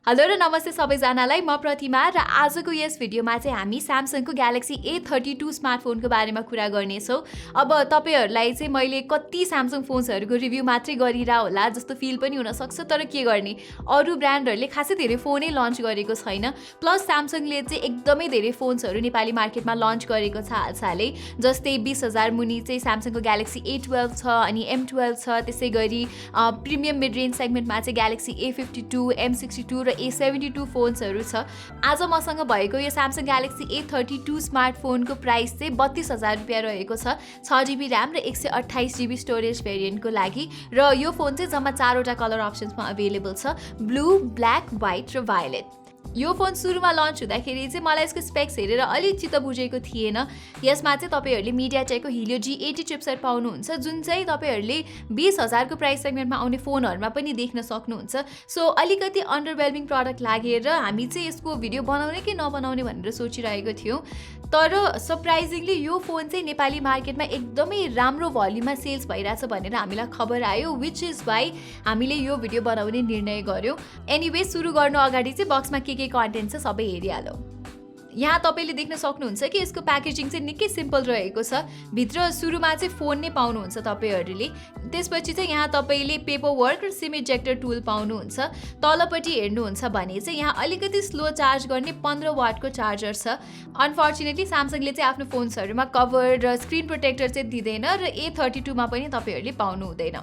Hello र नमस्ते सबैजनालाई, म प्रतिमा र आजको यस भिडियोमा चाहिँ हामी Samsungको Galaxy A32 स्मार्टफोनको बारेमा कुरा गर्नेछौँ। अब तपाईहरुलाई चाहिँ मैले कति Samsung फोन्सहरुको रिभ्यू मात्रै गरिरा होला जस्तो फिल पनि हुन सक्छ, तर के गर्ने, अरु ब्रान्डहरुले खासै धेरै फोनै लन्च गरेको छैन। प्लस Samsungले चाहिँ एकदमै धेरै फोन्सहरु नेपाली मार्केटमा लन्च गरेको छ हालसालै। जस्तै 20000 मुनि चाहिँ Samsungको Galaxy A12 छ अनि M12 छ। त्यसैगरी प्रिमियम मिड रेन्ज सेगमेन्टमा चाहिँ Galaxy A52, M62 र A72 फोन्सहरु छ। आज मसँग भएको यो Samsung Galaxy A32 स्मार्टफोनको प्राइस चाहिँ 32000 रुपैयाँ रहेको छ। 6GB RAM र 128GB स्टोरेज भेरिएन्टको लागि र यो फोन चाहिँ जम्मा 4 वटा कलर अप्सन्समा अवेलेबल छ, ब्लू, ब्ल्याक, व्हाइट र भायोलेट। यो फोन सुरुमा लन्च हुँदाखेरि चाहिँ मलाई यसको स्पेक्स हेरेर अलि चित्त बुझेको थिएन। यसमा चाहिँ तपाईहरुले MediaTekको Helio G80 चिपसेट पाउनुहुन्छ, जुन चाहिँ तपाईहरुले 20000 को प्राइस सेगमेन्टमा आउने फोनहरुमा पनि देख्न सक्नुहुन्छ। सो अलिकति अन्डरवेल्मिङ प्रोडक्ट लागेर हामी चाहिँ यसको भिडियो बनाउने कि नबनाउने भनेर सोचिरहेको थियौं। तर सरप्राइजिङली यो फोन चाहिँ नेपाली मार्केटमा एकदमै राम्रो भोल्युममा सेल्स भइराछ भनेर हामीलाई खबर आयो, व्हिच इज व्हाई हामीले यो भिडियो बनाउने निर्णय गर्यौं। एनीवे, सुरु गर्नु अगाडि चाहिँ बक्समा के कन्टेन्ट छ सबै हेरिहालौ। यहाँ तपाईले देख्न सक्नुहुन्छ कि यसको प्याकेजिङ चाहिँ निकै सिम्पल रहेको छ। भित्र सुरुमा चाहिँ फोन नै पाउनुहुन्छ तपाईहरुले। त्यसपछि चाहिँ यहाँ तपाईले पेपर वर्क र सिम इजेक्टर टुल पाउनुहुन्छ। तलपट्टि हेर्नुहुन्छ भने चाहिँ यहाँ अलिकति स्लो चार्ज गर्ने 15 वाटको चार्जर छ। अनफर्चुनेटली Samsungले चाहिँ आफ्नो फोन्सहरुमा कभर र स्क्रिन प्रोटेक्टर चाहिँ दिदैन र A32 मा पनि तपाईहरुले पाउनु हुँदैन।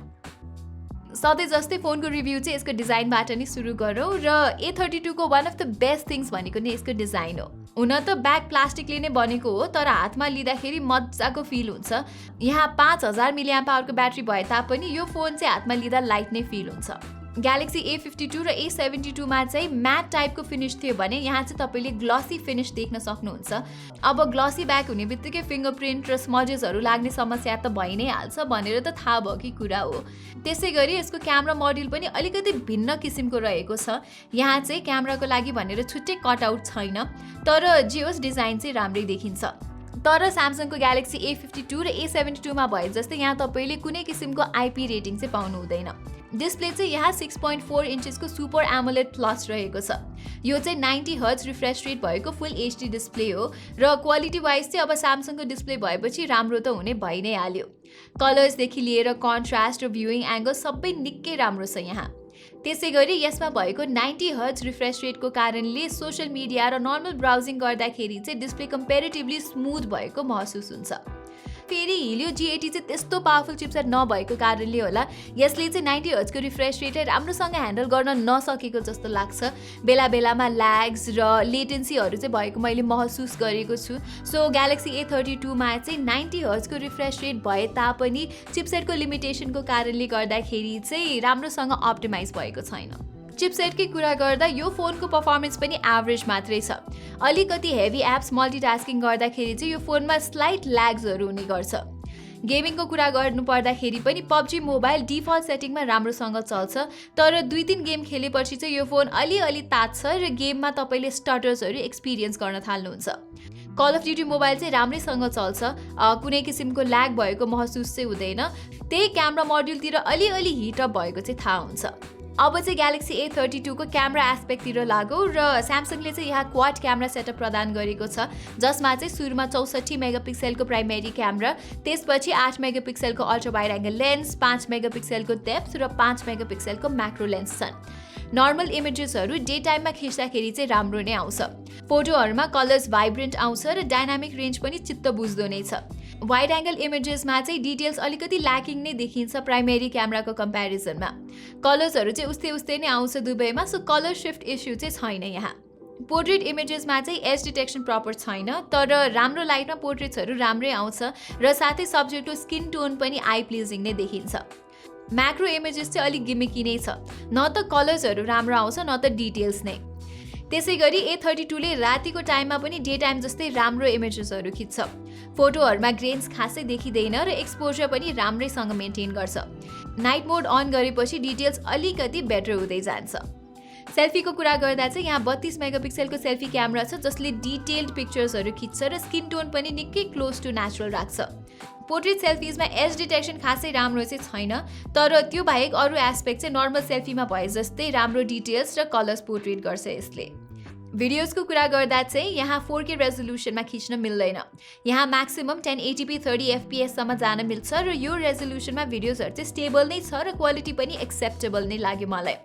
सधैं जस्तै फोनको रिभ्यू चाहिँ यसको डिजाइनबाट नै सुरु गरौँ र A32 को one of the best things भनेको नै यसको डिजाइन हो। हुन त ब्याक प्लास्टिकले नै बनेको हो, तर हातमा लिँदाखेरि मज्जाको फिल हुन्छ। यहाँ 5000 mAh को ब्याट्री भए तापनि यो फोन चाहिँ हातमा लिँदा लाइट नै फिल हुन्छ। Galaxy A52 र A72 मा चाहिँ म्याट टाइपको फिनिश थियो भने यहाँ चाहिँ तपाईले ग्लसी फिनिश देख्न सक्नुहुन्छ। अब ग्लसी ब्याक हुने बित्तिकै फिंगरप्रिन्ट र स्मजेसहरु लाग्ने समस्या त भइ नै हाल्छ भनेर त थाहा भएकै कुरा हो। त्यसैगरी यसको क्यामेरा मोड्युल पनि अलिकति भिन्न किसिमको रहेको छ। यहाँ चाहिँ क्यामेराको लागि भनेर छुट्टै कटआउट छैन, तर जे होस् डिजाइन चाहिँ राम्रै देखिन्छ। तर Samsungको Galaxy A52 र A72 मा भए जस्तै यहाँ तपाईले कुनै किसिमको IP रेटिङ चाहिँ पाउनु हुँदैन। डिस्प्ले चाहिँ यहाँ 6.4 इन्चेसको सुपर एमोलेड प्लस रहेको छ। यो चाहिँ 90Hz रिफ्रेश रेट भएको फुल HD डिस्प्ले हो र क्वालिटी वाइज चाहिँ अब Samsungको डिस्प्ले भएपछि राम्रो त हुने भइ नै हाल्यो। कलर्स देखि लिएर कन्ट्रास्ट र भ्युइङ एंगल सबै निकै राम्रो छ यहाँ। त्यसैगरी यसमा भएको 90Hz रिफ्रेश रेटको कारणले सोशल मिडिया र नर्मल ब्राउजिङ गर्दाखेरि चाहिँ डिस्प्ले कम्पेरेटिभली स्मुथ भएको महसुस हुन्छ। फेरि Helio G80 चाहिँ त्यस्तो पावरफुल चिपसेट नभएको कारणले होला यसले चाहिँ 90Hz को रिफ्रेश रेटलाई राम्रोसँग ह्यान्डल गर्न नसकेको जस्तो लाग्छ। बेला बेलामा ल्याग्स र लेटेन्सीहरु चाहिँ भएको मैले महसुस गरेको छु। सो Galaxy A32 मा चाहिँ 90Hz को रिफ्रेश रेट भए तापनि चिपसेटको लिमिटेसनको कारणले गर्दाखेरि चाहिँ राम्रोसँग अप्टिमाइज भएको छैन। चिपसेटकै कुरा गर्दा यो फोनको परफर्मेन्स पनि एभरेज मात्रै छ। अलिकति हेभी एप्स मल्टिटास्किङ गर्दाखेरि चाहिँ यो फोनमा स्लाइट ल्याग्सहरु हुने गर्छ। गेमिङको कुरा गर्नु पर्दाखेरि पनि PUBG मोबाइल डिफल्ट सेटिङमा राम्रोसँग चल्छ, तर 2-3 गेम खेलेपछि चाहिँ यो फोन अलि तात्छ र गेममा तपाईले स्टटर्सहरु एक्सपीरियन्स गर्न थाल्नुहुन्छ। कल अफ ड्युटी मोबाइल चाहिँ राम्रैसँग चल्छ, कुनै किसिमको ल्याग भएको महसुस चाहिँ हुँदैन। त्यही क्यामेरा मोड्युलतिर अलि हिट अप भएको चाहिँ थाहा हुन्छ। अब चाहिँ Galaxy A32 को क्यामेरा एस्पेक्टतिर लागौं र Samsungले चाहिँ यहाँ क्वाड क्यामेरा सेटअप प्रदान गरेको छ, जसमा चाहिँ सुरुमा 64 मेगापिक्सलको प्राइमेरी क्यामेरा, त्यसपछि 8 मेगापिक्सलको अल्ट्रा वाइड एंगल लेन्स, 5 मेगापिक्सलको डेप्थ र 5 मेगापिक्सलको म्याक्रो लेन्स छन्। नर्मल इमेजेसहरु डे टाइममा खिच्दाखेरि चाहिँ राम्रो नै आउँछ। फोटोहरुमा कलर्स भाइब्रेन्ट आउँछ र डायनामिक रेन्ज पनि चित्त बुझ्दो नै छ। वाइड एंगल इमेजेसमा चाहिँ डिटेल्स अलिकति ल्याकिङ नै देखिन्छ प्राइमेरी क्यामेराको कम्प्यारिजनमा। कलर्सहरु चाहिँ उस्तै नै आउँछ दुबैमा, सो कलर शिफ्ट इस्यु चाहिँ छैन यहाँ। पोर्ट्रेट इमेजेसमा चाहिँ एज डिटेक्सन प्रपर छैन, तर राम्रो लाइटमा पोर्ट्रेट्सहरु राम्रै आउँछ र साथै सब्जेक्टको स्किन टोन पनि आई प्लिजिङ नै देखिन्छ। म्याक्रो इमेजेस चाहिँ अलि गिमिकी नै छ, न त कलर्सहरु राम्रो आउँछ न त डिटेल्स नै। त्यसैगरी A32 ले रातिको टाइममा पनि डे टाइम जस्तै राम्रो इमेजेसहरु खिच्छ। फोटोहरुमा ग्रेन्स खासै देखिदैन र एक्सपोजर पनि राम्रैसँग मेन्टेन गर्छ। नाइट मोड अन गरेपछि डिटेल्स अलिकति बेटर हुँदै जान्छ। सेल्फीको कुरा गर्दा चाहिँ यहाँ 32 मेगापिक्सलको सेल्फी क्यामेरा छ, जसले डिटेल्ड पिक्चर्सहरु खिच्छ र स्किन टोन पनि निकै क्लोज टु नेचुरल राख्छ। पोर्ट्रेट सेल्फिजमा एज डिटेक्सन खासै राम्रो चाहिँ छैन, तर त्यो बाहेक अरू एस्पेक्ट चाहिँ नर्मल सेल्फीमा भए जस्तै राम्रो डिटेल्स र कलर्स पोर्ट्रेट गर्छ यसले। भिडियोजको कुरा गर्दा चाहिँ यहाँ 4K रेजोल्युसनमा खिच्न मिल्दैन। यहाँ म्याक्सिमम 1080p 30 FPS सम्म जान मिल्छ र यो रेजोल्युसनमा भिडियोजहरू चाहिँ स्टेबल नै छ र क्वालिटी पनि एक्सेप्टेबल नै लाग्यो मलाई।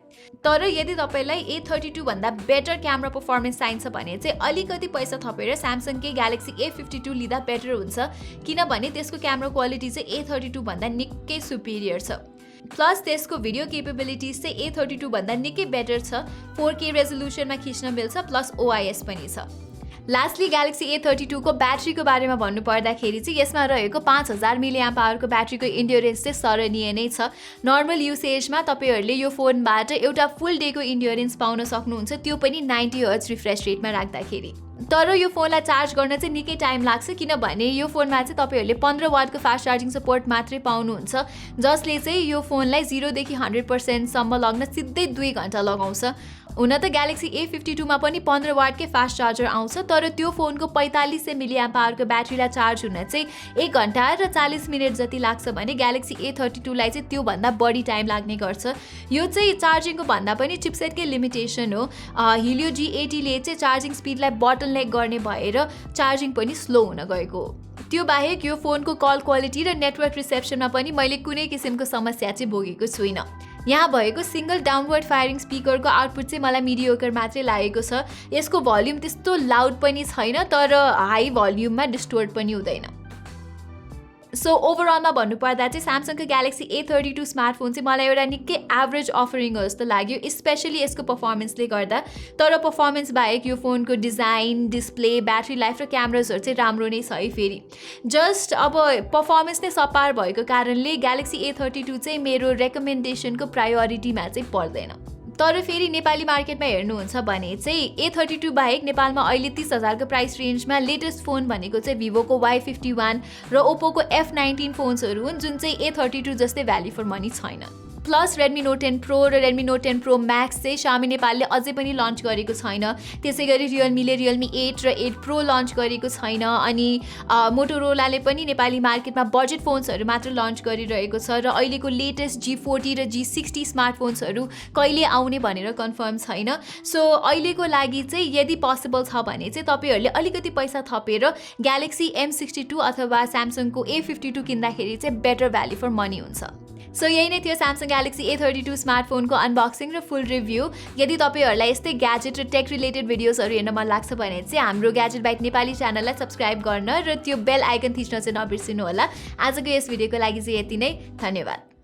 तर यदि तपाईलाई A32 भन्दा बेटर क्यामेरा पर्फर्मेन्स चाहिन्छ भने चाहिँ अलिकति पैसा थपेर Samsung Galaxy A52 लिँदा बेटर हुन्छ, किनभने त्यसको क्यामेरा क्वालिटी चाहिँ A32 भन्दा निकै सुपिरियर छ। प्लस त्यसको भिडियो केपेबिलिटिज चाहिँ A32 भन्दा निकै बेटर छ, 4K रेजोल्युसनमा खिच्न मिल्छ, प्लस OIS पनि छ। लास्टली Galaxy A32 को ब्याट्रीको बारेमा भन्नु पर्दाखेरि चाहिँ यसमा रहेको 5000 mAh को ब्याट्रीको इन्ड्योरेन्स चाहिँ सराहनीय नै छ। नर्मल युसेजमा तपाईहरुले यो फोनबाट एउटा फुल डेको इन्ड्योरेन्स पाउन सक्नुहुन्छ, त्यो पनि 90 हर्ट्ज रिफ्रेश रेटमा राख्दाखेरि। तर यो फोनलाई चार्ज गर्न चाहिँ निकै टाइम लाग्छ, किनभने यो फोनमा चाहिँ तपाईहरुले 15 वाटको फास्ट चार्जिङ सपोर्ट मात्रै पाउनुहुन्छ, जसले चाहिँ यो फोनलाई 0 देखि 100% सम्म लग्न सिधै 2 घण्टा लगाउँछ। हुन त Galaxy A52 मा पनि 15 वाटकै फास्ट चार्जर आउँछ, तर त्यो फोनको 4500 mAh को ब्याट्रीलाई चार्ज हुन चाहिँ 1 घण्टा र 40 मिनेट जति लाग्छ भने Galaxy A32 लाई चाहिँ त्यो भन्दा बढी टाइम लाग्ने गर्छ। यो चाहिँ चार्जिङको भन्दा पनि चिपसेटकै लिमिटेसन हो। Helio G80 ले चाहिँ चार्जिङ स्पिडलाई बोटलनेक गर्ने भएर चार्जिङ पनि स्लो हुन गएको हो। त्यो बाहेक यो फोनको कल क्वालिटी र नेटवर्क रिसेप्सनमा पनि मैले कुनै किसिमको समस्या चाहिँ भोगेको छुइनँ। यहाँ भएको सिंगल डाउनवर्ड फायरिङ स्पिकरको आउटपुट चाहिँ मलाई मिडियोकर मात्रै लागेको छ। यसको भोल्युम त्यस्तो लाउड पनि छैन, तर हाई भोल्युममा डिस्टोर्ट पनि हुँदैन। सो ओभरअलमा भन्नुपर्दा चाहिँ Samsung Galaxy A32 स्मार्टफोन चाहिँ मलाई एउटा निकै एभरेज अफरिङ हो जस्तो लाग्यो, स्पेशली यसको पर्फर्मेन्सले गर्दा। तर पर्फर्मेन्स बाहेक यो फोनको डिजाइन, डिस्प्ले, ब्याट्री लाइफ र क्यामेराजहरू चाहिँ राम्रो नै छ है। फेरि जस्ट अब पर्फर्मेन्स नै सपार भएको कारणले Galaxy A32 चाहिँ मेरो रेकमेन्डेसनको प्रायोरिटीमा चाहिँ पर्दैन। तर फेरि नेपाली मार्केटमा हेर्नुहुन्छ भने चाहिँ A32 बाहेक नेपालमा अहिले 30,000 को प्राइस रेन्जमा लेटेस्ट फोन भनेको चाहिँ Vivoको Y51 र Oppoको F19 फोन्सहरू हुन्, जुन चाहिँ A32 जस्तै भ्याल्यु फर मनी छैन। प्लस Redmi Note 10 Pro र Redmi Note 10 Pro Max चाहिँ Xiaomi नेपालले अझै पनि लन्च गरेको छैन। त्यसैगरी Realme ले Realme 8 र 8 Pro लन्च गरेको छैन, अनि Motorola ले पनि नेपाली मार्केटमा बजेट फोन्सहरू मात्र लन्च गरिरहेको छ र अहिलेको लेटेस्ट G40 र G60 स्मार्टफोन्सहरू कहिले आउने भनेर कन्फर्म छैन। सो अहिलेको लागि चाहिँ यदि पोसिबल छ भने चाहिँ तपाईहरुले अलिकति पैसा थपेर Galaxy M62 अथवा Samsungको A52 किन्दाखेरि चाहिँ बेटर भ्याल्यु फर मनी हुन्छ। सो यही नै थियो Samsung Galaxy A32 स्मार्टफोनको अनबक्सिङ र फुल रिभ्यू। यदि तपाईहरुलाई यस्तै ग्याजेट र टेक रिलेटेड भिडियोजहरू हेर्न मन लाग्छ भने चाहिँ हाम्रो ग्याजेट बाइट नेपाली च्यानललाई सब्स्क्राइब गर्न र त्यो बेल आइकन थिच्न चाहिँ नबिर्सिनु होला। आजको यस भिडियोको लागि चाहिँ यति नै, धन्यवाद।